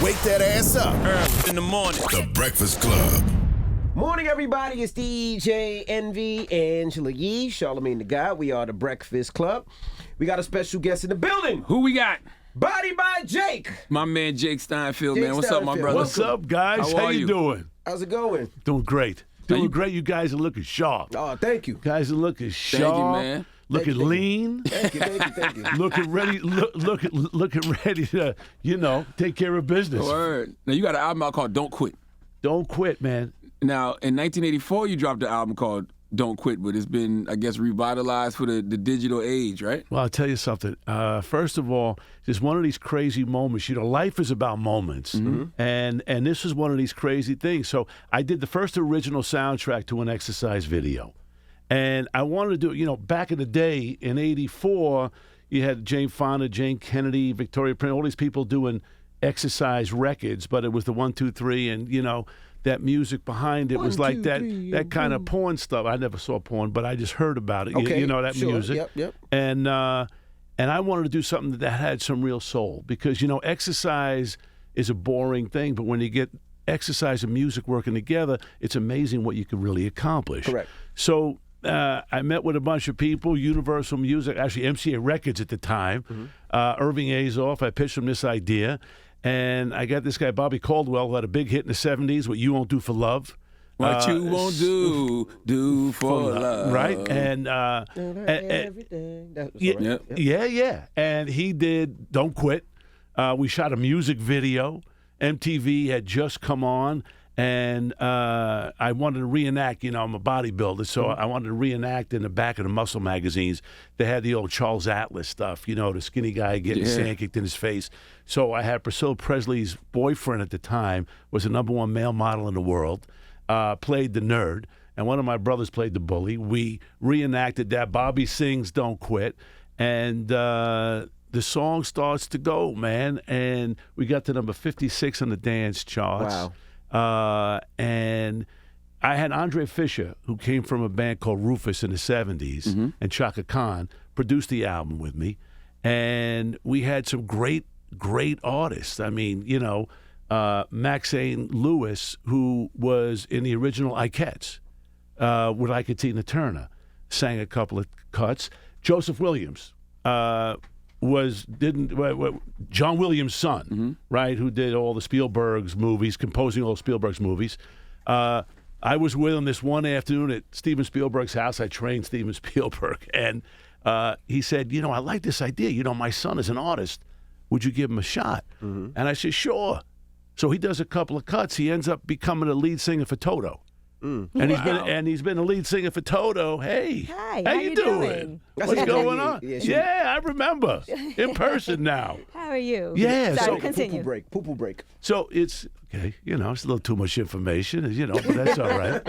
wake that ass up. Early in the morning. The Breakfast Club. Morning, everybody. It's DJ Envy, Angela Yee, Charlamagne the Guy. We are the Breakfast Club. We got a special guest in the building. Who we got? Body by Jake. My man Jake Steinfeld, Jake man. What's up, my Steinfeld. brother? What's up, guys? How How are you you? doing? How's it going? Doing great. Doing great. You guys are looking sharp. Oh, thank you. Guys are looking sharp. Thank you, man. Looking Thank you. lean. Thank you. Looking ready. Looking ready to, take care of business. Word. Now, you got an album out called Don't Quit. Don't quit, man. Now, in 1984, you dropped an album called Don't Quit, but it's been, I guess, revitalized for the digital age, right? Well, I'll tell you something. First of all, it's one of these crazy moments. Life is about moments, and this is one of these crazy things. So I did the first original soundtrack to an exercise video, and I wanted to do. Back in the day in '84, you had Jane Fonda, Jane Kennedy, Victoria Prince, all these people doing exercise records, but it was the 1, 2, 3, and that music behind it was like that kind of porn stuff. I never saw porn, but I just heard about it. Okay, That sure. music. Yep. And I wanted to do something that had some real soul because exercise is a boring thing, but when you get exercise and music working together, it's amazing what you can really accomplish. Correct. So I met with a bunch of people, Universal Music, actually MCA Records at the time, Irving Azoff. I pitched him this idea. And I got this guy, Bobby Caldwell, who had a big hit in the 70s, What You Won't Do for Love. What you won't do for love. Right? And Everything. yeah. And he did Don't Quit. We shot a music video. MTV had just come on. And I wanted to reenact, I'm a bodybuilder, so I wanted to reenact in the back of the muscle magazines. They had the old Charles Atlas stuff, the skinny guy getting sand kicked in his face. So I had Priscilla Presley's boyfriend at the time, was the #1 male model in the world, played the nerd, and one of my brothers played the bully. We reenacted that. Bobby sings Don't Quit, and the song starts to go, man, and we got to number 56 on the dance charts. Wow. And I had Andre Fisher, who came from a band called Rufus in the 70s, and Chaka Khan produced the album with me. And we had some great artists. I mean, Maxine Lewis, who was in the original Ikettes with Ike and Tina Turner, sang a couple of cuts. Joseph Williams John Williams' son, right, who did all the Spielberg's movies, composing all Spielberg's movies. I was with him this one afternoon at Steven Spielberg's house. I trained Steven Spielberg, and he said, I like this idea. My son is an artist. Would you give him a shot? And I said, sure. So he does a couple of cuts. He ends up becoming a lead singer for Toto. And he's been a lead singer for Toto. Hey, hi, how you doing? What's going on? Yeah, I remember in person now. How are you? Yeah, Sorry, so continue. Poo-poo break. So it's okay. It's a little too much information, but that's all right.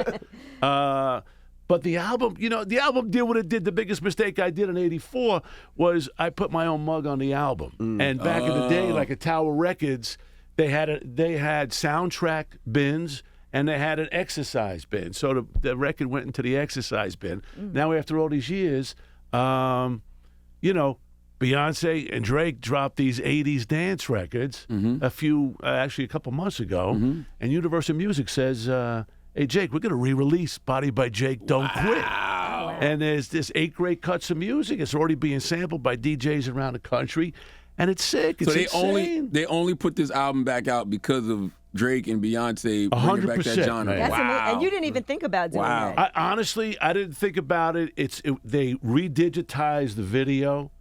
But the album, the album did what it did. The biggest mistake I did in '84 was I put my own mug on the album. And back in the day, like at Tower Records, they had soundtrack bins. And they had an exercise bin. So the record went into the exercise bin. Now, after all these years, Beyonce and Drake dropped these 80s dance records a couple months ago. And Universal Music says, hey, Jake, we're going to re-release Body by Jake, Don't Quit. And there's this 8 great cuts of music. It's already being sampled by DJs around the country. And it's sick. It's insane. They only put this album back out because of Drake and Beyonce bringing back that genre. That's amazing. And you didn't even think about doing that. I didn't think about it. They redigitized the video,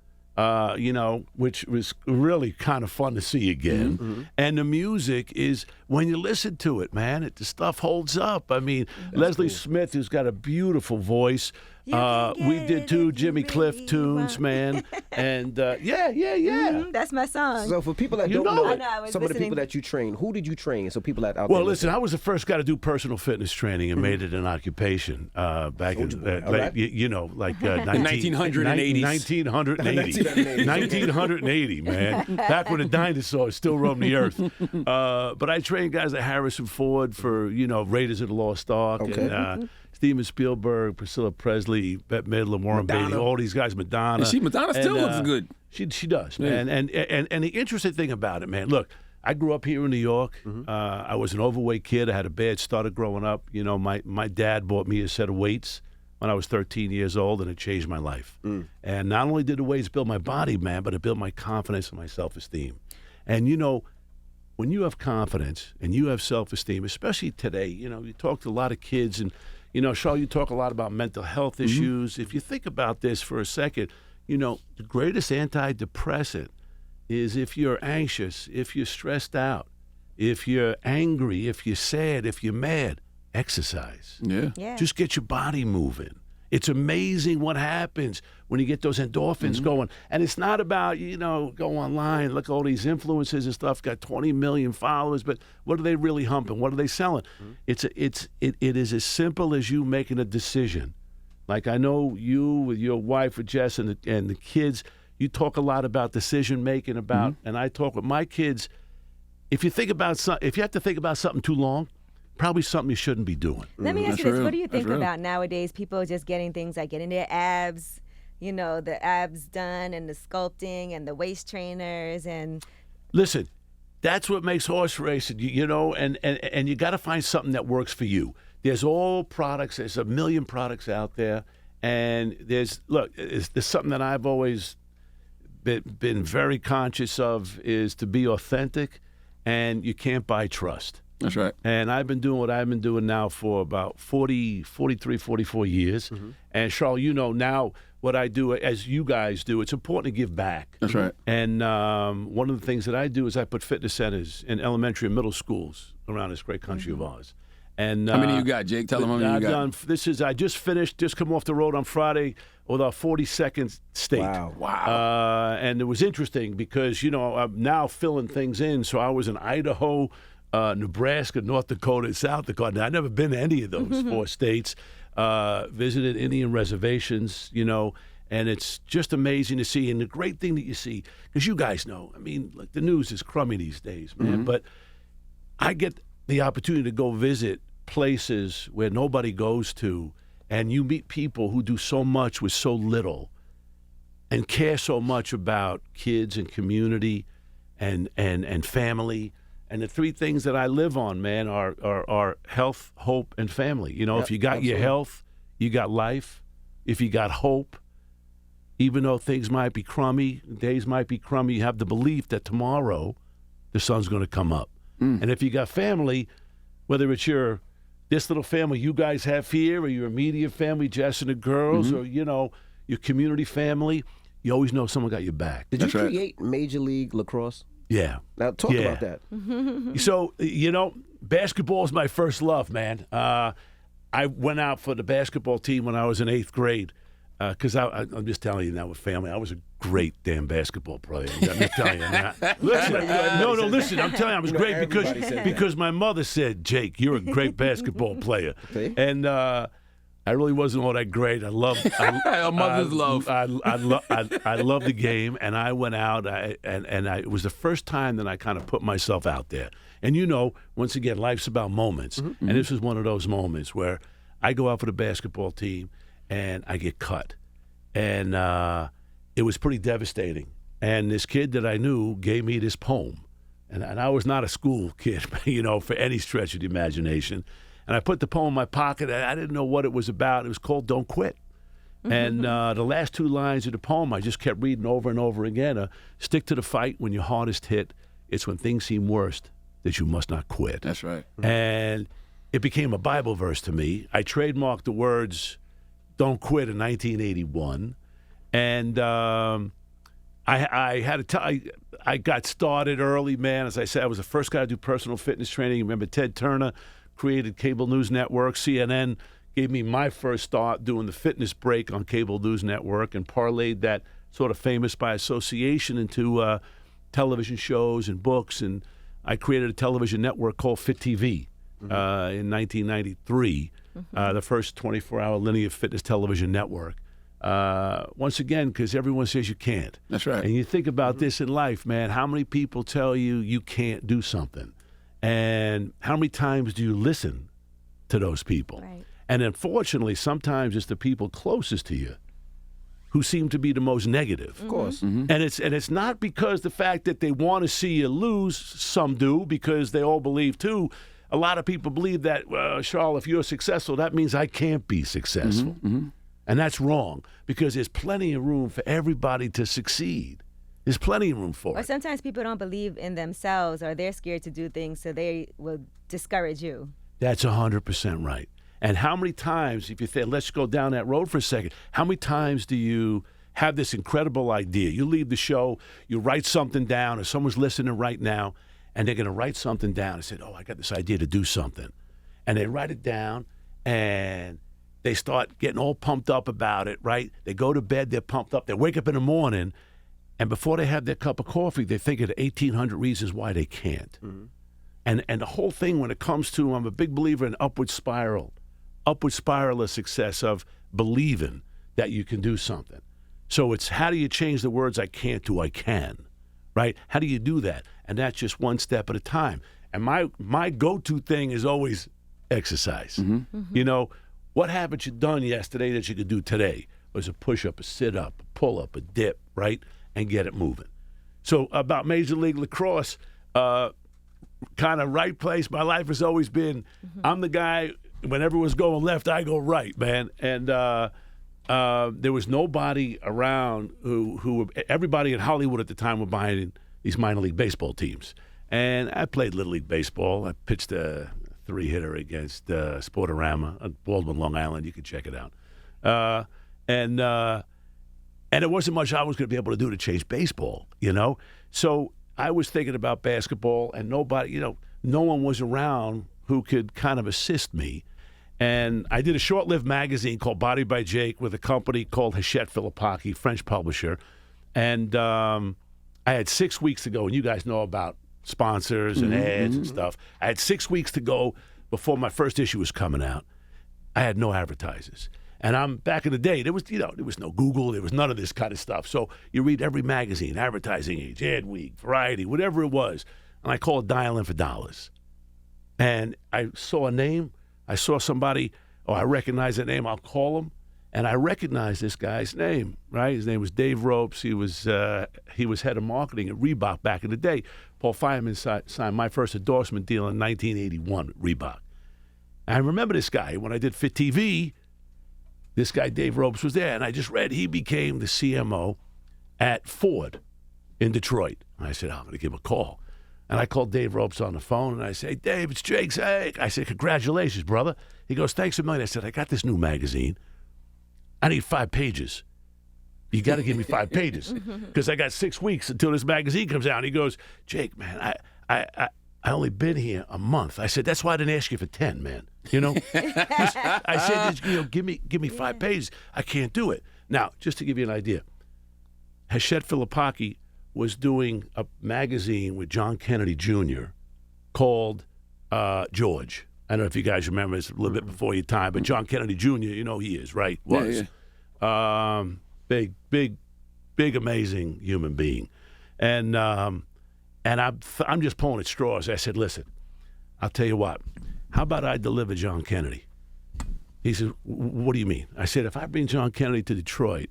which was really kind of fun to see again. And the music is, when you listen to it, man, the stuff holds up. I mean, Leslie Smith, who's got a beautiful voice. We did 2 Jimmy Cliff tunes, man. And That's my song. So for people that don't know know, it. some of the people that you train, who did you train? So people that out Well, there listen, I was the first guy to do personal fitness training and made it an occupation back in, like 1980s. 1980, man. Back when the dinosaurs still roamed the earth. But I trained guys like Harrison Ford for, Raiders of the Lost Ark. Okay. And, Steven Spielberg, Priscilla Presley, Bette Midler, Warren Beatty, all these guys, Madonna. Madonna still looks good. She does, man. And the interesting thing about it, man, look, I grew up here in New York. I was an overweight kid. I had a bad start growing up. You know, my dad bought me a set of weights when I was 13 years old, and it changed my life. And not only did the weights build my body, man, but it built my confidence and my self-esteem. And, you know, when you have confidence and you have self-esteem, especially today, you know, you talk to a lot of kids and, you know, Charles, you talk a lot about mental health issues. If you think about this for a second, you know, the greatest antidepressant is if you're anxious, if you're stressed out, if you're angry, if you're sad, if you're mad, exercise. Yeah. Just get your body moving. It's amazing what happens when you get those endorphins going. And it's not about, you know, go online, look at all these influencers and stuff, got 20 million followers, but what are they really humping? What are they selling? It is as simple as you making a decision. Like I know you with your wife, with Jess, and the kids, you talk a lot about decision making about, and I talk with my kids. If you have to think about something too long, probably something you shouldn't be doing. Let me ask you That's this. real. What do you think That's real. about nowadays? People just getting things like getting their abs, you know, the abs done and the sculpting and the waist trainers and... Listen, that's what makes horse racing, you know, and you got to find something that works for you. There's all products. There's a million products out there. And there's something that I've always been very conscious of is to be authentic, and you can't buy trust. That's right. And I've been doing what I've been doing now for about 43, 44 years. And, Charles, you know now what I do, as you guys do, it's important to give back. That's right. And one of the things that I do is I put fitness centers in elementary and middle schools around this great country of ours. And How many you got, Jake? Tell them how many you got. I just come off the road on Friday with our 42nd state. Wow. And it was interesting because, you know, I'm now filling things in. So I was in Idaho, Nebraska, North Dakota, and South Dakota. Now, I've never been to any of those four states. Visited Indian reservations, you know, and it's just amazing to see. And the great thing that you see, because you guys know, I mean, like the news is crummy these days, man. But I get the opportunity to go visit places where nobody goes to, and you meet people who do so much with so little and care so much about kids and community and family. And the three things that I live on, man, are health, hope, and family. You know, if you got your health, you got life. If you got hope, even though things might be crummy, days might be crummy, you have the belief that tomorrow the sun's going to come up. And if you got family, whether it's this little family you guys have here, or your immediate family, Jess and the girls, or, you know, your community family, you always know someone got your back. Did you create Major League Lacrosse? Yeah. Now, talk about that. So, you know, basketball is my first love, man. I went out for the basketball team when I was in 8th grade because I'm just telling you now with family, I was a great damn basketball player. I'm just telling you that. Listen, I'm telling you I was great because my mother said, Jake, you're a great basketball player. Okay. And I really wasn't all that great. I love mother's love. I love the game, and I went out, it was the first time that I kind of put myself out there. And you know, once again, life's about moments, and this was one of those moments where I go out for the basketball team, and I get cut, and it was pretty devastating. And this kid that I knew gave me this poem, and I was not a school kid, you know, for any stretch of the imagination. And I put the poem in my pocket. I didn't know what it was about. It was called Don't Quit. And the last two lines of the poem, I just kept reading over and over again. Stick to the fight when you're hardest hit. It's when things seem worst that you must not quit. That's right. And it became a Bible verse to me. I trademarked the words Don't Quit in 1981. And I got started early, man. As I said, I was the first guy to do personal fitness training. Remember Ted Turner created cable news network. CNN gave me my first start doing the fitness break on cable news network and parlayed that sort of famous by association into television shows and books. And I created a television network called Fit TV in 1993, the first 24-hour linear fitness television network. Once again, because everyone says you can't. That's right. And you think about this in life, man. How many people tell you can't do something? And how many times do you listen to those people? Right. And unfortunately, sometimes it's the people closest to you who seem to be the most negative. Of course. And it's not because the fact that they want to see you lose. Some do, because they all believe too. A lot of people believe that, Charles, if you're successful, that means I can't be successful. And that's wrong, because there's plenty of room for everybody to succeed. There's plenty of room for Or it. sometimes people don't believe in themselves, or they're scared to do things, so they will discourage you. That's 100% right. And how many times, if you say, let's go down that road for a second, how many times do you have this incredible idea? You leave the show, you write something down, or someone's listening right now, and they're going to write something down and say, oh, I got this idea to do something. And they write it down, and they start getting all pumped up about it, right? They go to bed, they're pumped up. They wake up in the morning, and before they have their cup of coffee, they think of 1,800 reasons why they can't. And the whole thing, when it comes to, I'm a big believer in upward spiral of success, of believing that you can do something. So it's, how do you change the words I can't to I can, right? How do you do that? And that's just one step at a time. And my go-to thing is always exercise. You know, what haven't you done yesterday that you could do today? Was a push-up, a sit-up, a pull-up, a dip, right? And get it moving. So about Major League Lacrosse, kind of right place. My life has always been, I'm the guy, when everyone's going left, I go right, man. And there was nobody around who everybody in Hollywood at the time were buying these minor league baseball teams. And I played Little League Baseball. I pitched a 3-hitter against Sportorama, Baldwin, Long Island. You can check it out. And it wasn't much I was going to be able to do to change baseball, you know? So I was thinking about basketball, and nobody, you know, no one was around who could kind of assist me. And I did a short-lived magazine called Body by Jake with a company called Hachette Philippaki, French publisher. And I had 6 weeks to go, and you guys know about sponsors and ads and stuff. I had 6 weeks to go before my first issue was coming out. I had no advertisers. And I'm back in the day, there was no Google, there was none of this kind of stuff. So you read every magazine, Advertising Age, Adweek, Variety, whatever it was, and I called Dial In for Dollars. And I saw a name, I saw somebody, I recognize that name, I'll call him, and I recognized this guy's name, right? His name was Dave Ropes. He was head of marketing at Reebok back in the day. Paul Fireman signed my first endorsement deal in 1981 at Reebok. And I remember this guy when I did Fit TV. This guy, Dave Ropes, was there, and I just read he became the CMO at Ford in Detroit. And I said, I'm going to give him a call. And I called Dave Ropes on the phone, and I say, Dave, it's Jake. I said, congratulations, brother. He goes, thanks a million. I said, I got this new magazine. I need 5 pages. You got to give me 5 pages because I got 6 weeks until this magazine comes out. And he goes, Jake, man, I only been here a month. I said, that's why I didn't ask you for 10, man. You know? I said, give me 5 pages. I can't do it. Now, just to give you an idea, Hachette Philippaki was doing a magazine with John Kennedy Jr. called George. I don't know if you guys remember, it's a little bit before your time, but John Kennedy Jr., you know he is, right? Was. Yeah. Big, amazing human being. And I'm just pulling at straws. I said, listen, I'll tell you what. How about I deliver John Kennedy? He said, what do you mean? I said, if I bring John Kennedy to Detroit,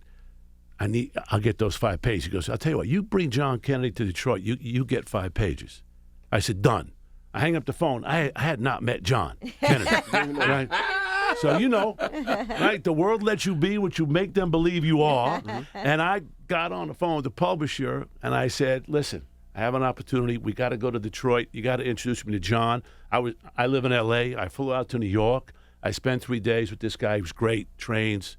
I'll get those 5 pages. He goes, I'll tell you what, you bring John Kennedy to Detroit, you get 5 pages. I said, done. I hang up the phone. I had not met John Kennedy. Right? So, right, the world lets you be what you make them believe you are. And I got on the phone with the publisher, and I said, listen, I have an opportunity. We got to go to Detroit. You got to introduce me to John. I live in L.A. I flew out to New York. I spent 3 days with this guy. He was great, trains,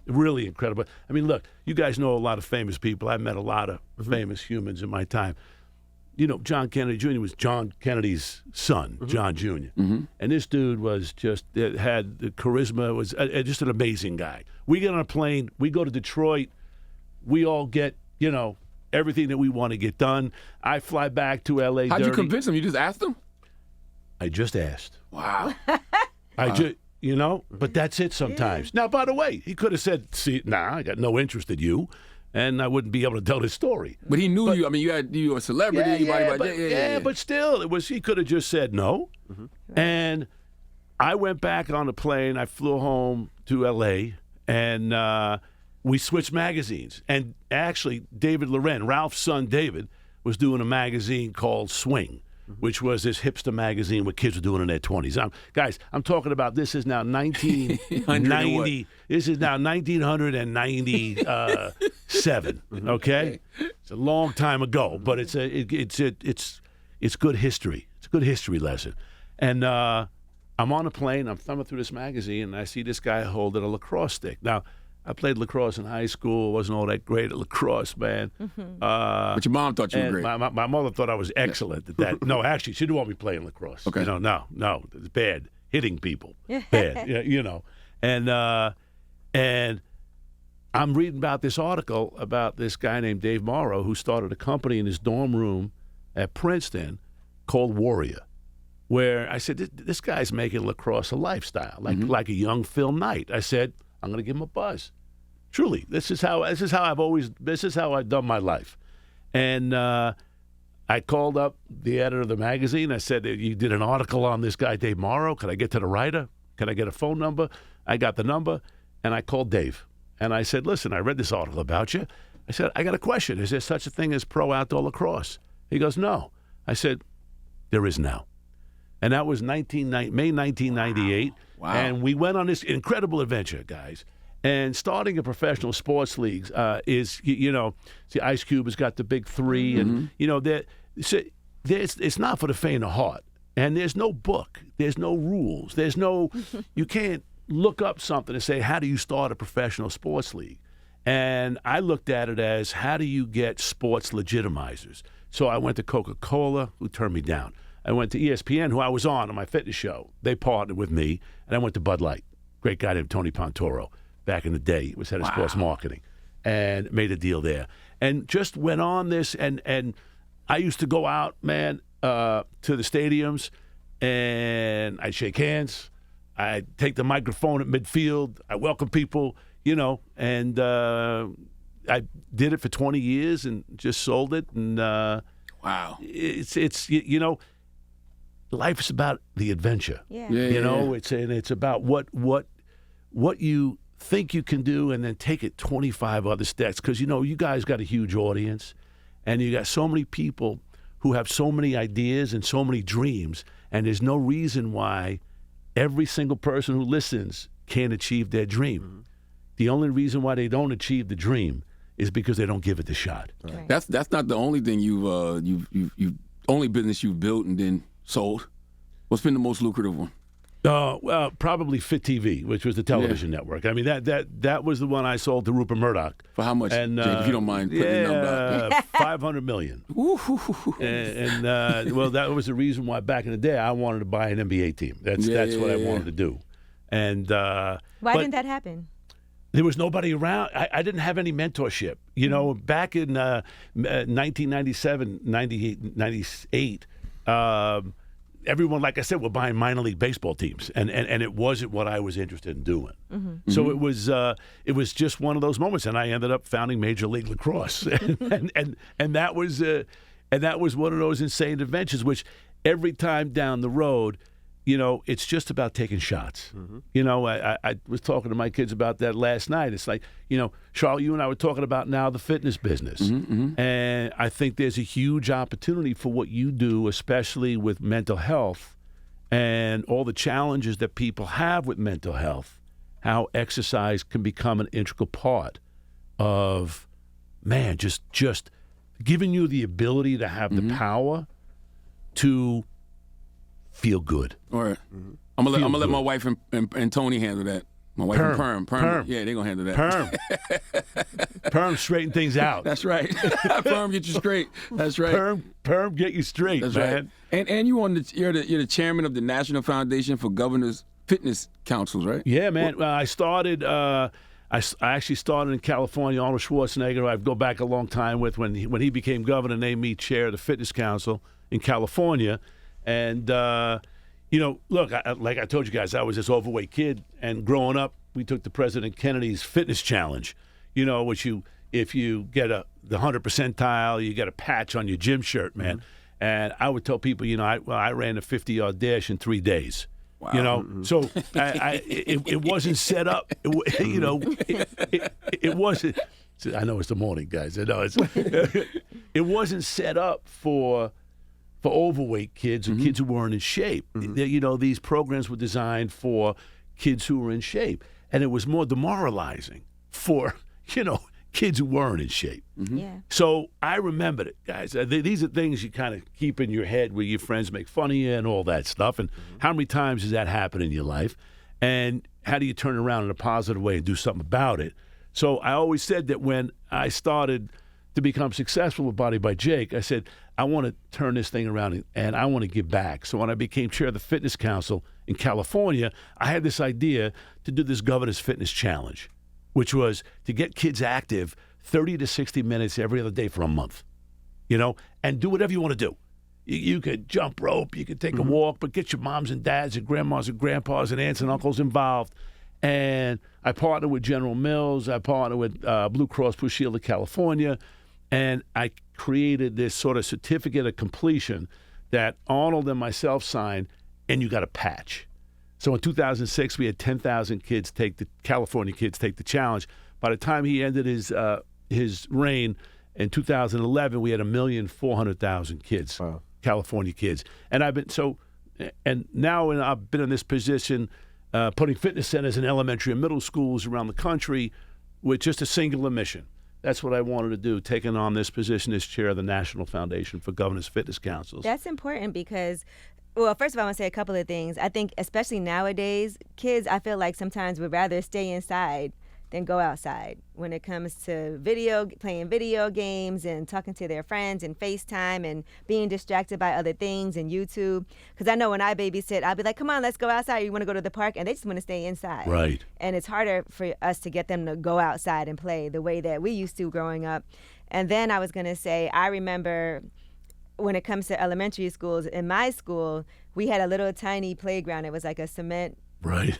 really incredible. I mean, look, you guys know a lot of famous people. I've met a lot of famous humans in my time. John Kennedy Jr. was John Kennedy's son, John Jr. And this dude was had the charisma, was just an amazing guy. We get on a plane, we go to Detroit, we all get, everything that we want to get done. I fly back to L.A. How'd you convince him? You just asked him? I just asked. Wow. But that's it sometimes. Now, by the way, he could have said, I got no interest in you. And I wouldn't be able to tell this story. But he knew you. I mean, you were a celebrity. But still, he could have just said no. And I went back on the plane. I flew home to L.A. And we switched magazines. And actually, David Loren, Ralph's son David, was doing a magazine called Swing, which was this hipster magazine where kids were doing in their 20s. Guys, I'm talking about this is now 1990. This is now 1997. Okay, it's a long time ago, but it's good history. It's a good history lesson. And I'm on a plane. I'm thumbing through this magazine, and I see this guy holding a lacrosse stick. Now, I played lacrosse in high school. Wasn't all that great at lacrosse, man. But your mom thought you were great. My mother thought I was excellent at that. No, actually, she didn't want me playing lacrosse. Okay. No, it's bad. Hitting people, bad. And I'm reading about this article about this guy named Dave Morrow who started a company in his dorm room at Princeton called Warrior, where I said, this guy's making lacrosse a lifestyle, like a young Phil Knight. I said, I'm going to give him a buzz. Truly, this is how I've done my life. And I called up the editor of the magazine. I said, you did an article on this guy, Dave Morrow. Can I get to the writer? Can I get a phone number? I got the number, and I called Dave. And I said, listen, I read this article about you. I said, I got a question. Is there such a thing as pro outdoor lacrosse? He goes, no. I said, there is now. And that was May 1998. Wow. And we went on this incredible adventure, guys. And starting a professional sports league is, see, Ice Cube has got the big three. And, it's not for the faint of heart. And there's no book. There's no rules. You can't look up something and say, how do you start a professional sports league? And I looked at it as, how do you get sports legitimizers? So I went to Coca-Cola, who turned me down. I went to ESPN, who I was on my fitness show. They partnered with me, and I went to Bud Light. Great guy named Tony Pontoro. Back in the day, he was head of sports marketing, and made a deal there. And just went on this, and I used to go out, man, to the stadiums, and I'd shake hands. I'd take the microphone at midfield. I welcome people, and I did it for 20 years and just sold it. And wow, it's life is about the adventure. Yeah. It's about what you think you can do, and then take it 25 other steps. Because you guys got a huge audience, and you got so many people who have so many ideas and so many dreams, and there's no reason why every single person who listens can't achieve their dream. Mm-hmm. The only reason why they don't achieve the dream is because they don't give it the shot. Right. That's not the only thing you've only business you've built and then sold. What's been the most lucrative one? Well, probably Fit TV, which was the television network. I mean, that was the one I sold to Rupert Murdoch. For how much, Jake, if you don't mind putting the number out there? $500 million. And that was the reason why back in the day I wanted to buy an NBA team. That's what I wanted to do. And why didn't that happen? There was nobody around. I didn't have any mentorship. Back in 1997, 98, everyone, like I said, were buying minor league baseball teams, and it wasn't what I was interested in doing. Mm-hmm. So it was just one of those moments, and I ended up founding Major League Lacrosse, and that was one of those insane adventures. Which every time down the road, it's just about taking shots. Mm-hmm. I was talking to my kids about that last night. It's like, Charles, you and I were talking about now the fitness business. Mm-hmm. And I think there's a huge opportunity for what you do, especially with mental health and all the challenges that people have with mental health, how exercise can become an integral part of, man, just giving you the ability to have the power to feel good. All right. Mm-hmm. I'm gonna let my wife and Tony handle that. My wife and Perm. Yeah, they're gonna handle that. Perm straighten things out. That's right. Perm get you straight. That's right. Perm get you straight, that's man. Right. And you're the chairman of the National Foundation for Governors Fitness Councils, right? Yeah, man. I started. I actually started in California. Arnold Schwarzenegger, who I go back a long time with, when he became governor, named me chair of the Fitness Council in California. And, look, like I told you guys, I was this overweight kid. And growing up, we took the President Kennedy's fitness challenge, which if you get the 100 percentile, you get a patch on your gym shirt, man. Mm-hmm. And I would tell people, I ran a 50-yard dash in 3 days. Wow. You know, so it wasn't set up. It wasn't. I know it's the morning, guys. I know it wasn't set up for overweight kids or kids who weren't in shape. These programs were designed for kids who were in shape, and it was more demoralizing for kids who weren't in shape. Yeah. So I remembered it, guys. These are things you kind of keep in your head where your friends make fun of you and all that stuff. And how many times does that happen in your life? And how do you turn it around in a positive way and do something about it? So I always said that when I started to become successful with Body by Jake, I said, I want to turn this thing around and I want to give back. So when I became chair of the Fitness Council in California, I had this idea to do this Governor's Fitness Challenge, which was to get kids active 30 to 60 minutes every other day for a month, and do whatever you want to do. You could jump rope, you could take a walk, but get your moms and dads and grandmas and grandpas and aunts and uncles involved. And I partnered with General Mills. I partnered with Blue Cross Blue Shield of California. And I created this sort of certificate of completion that Arnold and myself signed, and you got a patch. So in 2006, we had 10,000 California kids take the challenge. By the time he ended his reign in 2011, we had 1,400,000 kids, wow. California kids. And now I've been in this position, putting fitness centers in elementary and middle schools around the country with just a singular mission. That's what I wanted to do, taking on this position as chair of the National Foundation for Governors Fitness Councils. That's important because, well, first of all, I want to say a couple of things. I think especially nowadays, kids, I feel like sometimes would rather stay inside than go outside when it comes to playing video games and talking to their friends and FaceTime and being distracted by other things and YouTube. Because I know when I babysit, I'll be like, come on, let's go outside. You want to go to the park? And they just want to stay inside. Right. And it's harder for us to get them to go outside and play the way that we used to growing up. And then I was going to say, I remember when it comes to elementary schools, in my school, we had a little tiny playground. It was like a cement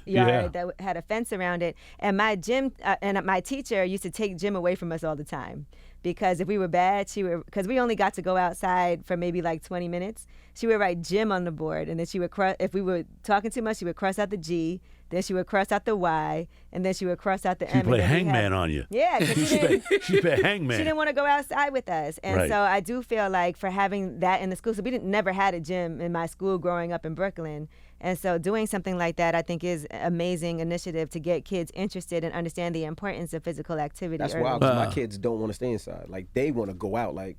yard that had a fence around it. And my gym and my teacher used to take gym away from us all the time because if we were bad, because we only got to go outside for maybe like 20 minutes, she would write gym on the board, and then she would if we were talking too much, she would cross out the G, then she would cross out the Y, and then she would cross out the M. She played hangman on you. Yeah, she played hangman. She didn't want to go outside with us, and so I do feel like for having that in the school, so we never had a gym in my school growing up in Brooklyn. And so doing something like that, I think, is an amazing initiative to get kids interested and understand the importance of physical activity. That's wild because my kids don't want to stay inside. Like, they want to go out. Like,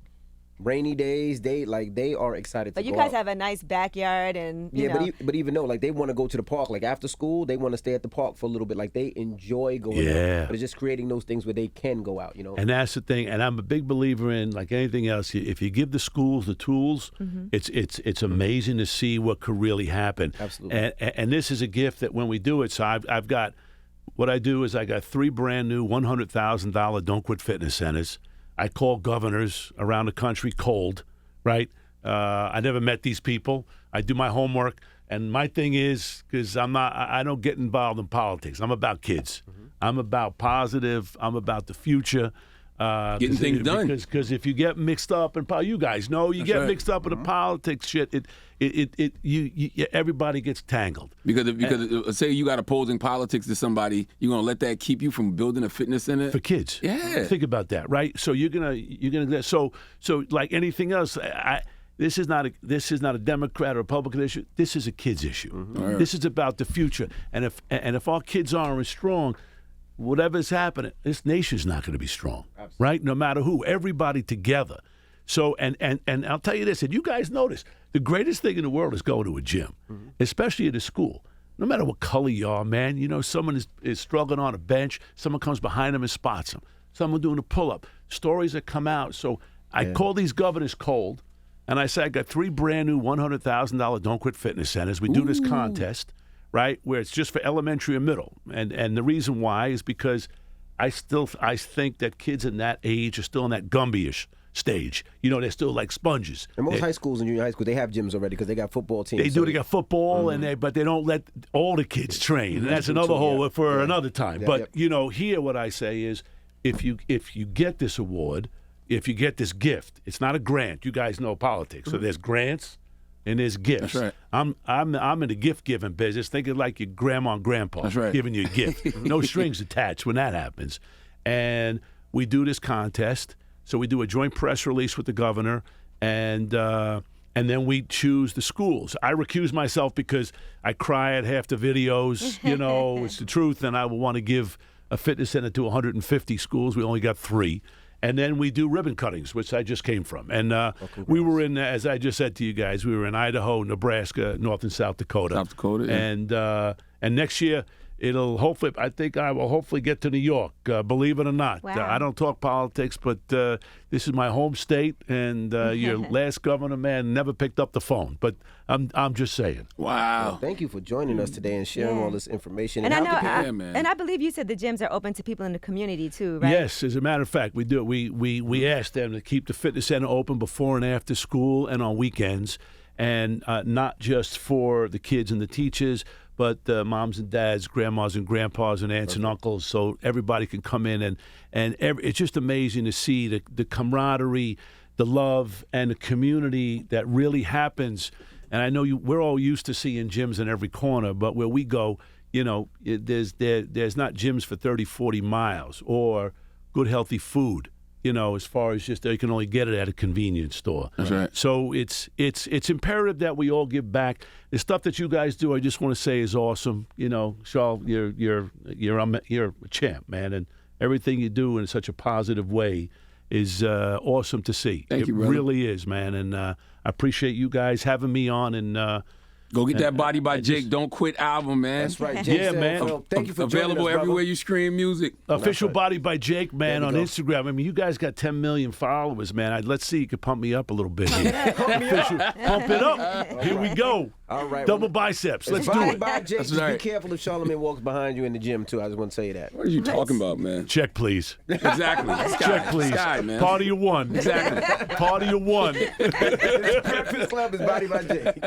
rainy days, they are excited to go out. But you guys have a nice backyard and, you know. But even though, like, they want to go to the park. Like, after school, they want to stay at the park for a little bit. Like, they enjoy going out. But it's just creating those things where they can go out, And that's the thing. And I'm a big believer in, like anything else, if you give the schools the tools, it's amazing to see what could really happen. Absolutely. And this is a gift that when we do it, so I've got, what I do is I got 3 brand new $100,000 Don't Quit Fitness centers. I call governors around the country cold, right? I never met these people. I do my homework, and my thing is, because I don't get involved in politics. I'm about kids. I'm about positive. I'm about the future. Getting things done. Because if you get mixed up in you guys know you get mixed up in the politics shit. Everybody gets tangled. Because say you got opposing politics to somebody, you're gonna let that keep you from building a fitness center for kids. Yeah, think about that, right? So you're gonna so like anything else. This is not a Democrat or Republican issue. This is a kids issue. Right. This is about the future. And if our kids aren't strong, whatever's happening, this nation's not going to be strong. Absolutely. Right? No matter who, everybody together. So, and I'll tell you this, and you guys notice, the greatest thing in the world is going to a gym, especially at a school. No matter what color you are, man, someone is struggling on a bench, someone comes behind them and spots them, someone doing a pull-up, stories that come out. So I call these governors cold, and I say I got 3 brand new $100,000 Don't Quit Fitness centers. We do this contest, right, where it's just for elementary and middle. And the reason why is because I think that kids in that age are still in that Gumby-ish stage. They're still like sponges. And most high schools and junior high schools, they have gyms already because they got football teams. They do. They got football, but they don't let all the kids train. And that's another whole for another time. But here what I say is, if you get this award, if you get this gift, it's not a grant. You guys know politics. So there's grants, and there's gifts. That's right. I'm in the gift giving business. Think of like your grandma and grandpa That's right. giving you a gift. No strings attached when that happens. And we do this contest. So we do a joint press release with the governor, and then we choose the schools. I recuse myself because I cry at half the videos. You know, it's the truth, and I will want to give a fitness center to 150 schools. We only got 3. And then we do ribbon cuttings, which I just came from. And we were in, as I just said to you guys, we were in Idaho, Nebraska, North and South Dakota. South Dakota, yeah. And next year, I think I will hopefully get to New York, believe it or not. Wow. I don't talk politics, but this is my home state, and your last governor, man, never picked up the phone. But I'm just saying. Wow. Well, thank you for joining us today and sharing all this information. And I know, Yeah, man. and I believe you said the gyms are open to people in the community too, right? Yes, as a matter of fact, we do. We asked them to keep the fitness center open before and after school and on weekends, and not just for the kids and the teachers, but moms and dads, grandmas and grandpas, and aunts and uncles, so everybody can come in. And it's just amazing to see the camaraderie, the love, and the community that really happens. And I know we're all used to seeing gyms in every corner, but where we go, you know, there's not gyms for 30, 40 miles or good, healthy food. You know, as far as just you can only get it at a convenience store. That's right. So it's imperative that we all give back. The stuff that you guys do, I just want to say, is awesome. You know, Charles, you're a champ, man, and everything you do in such a positive way is awesome to see. Thank you, brother. It really is, man, and I appreciate you guys having me on. And Go get that Body by Jake Don't Quit album, man. That's right, Yeah, man. Well, thank you for joining Available us, brother. everywhere you stream music. Official right. Body by Jake, man, There on we go. Instagram. I mean, you guys got 10 million followers, man. Let's see, you could pump me up a little bit here. Pump it up. Here we go. All right. Double biceps. Let's do Body it. by Jake. That's Just right. be careful if Charlamagne walks behind you in the gym, too. I just want to say that. What are you talking about, man? Check, please. Exactly. Check, please. Sky, man. Party of one. Exactly. Party of one. Breakfast Club is Body by Jake.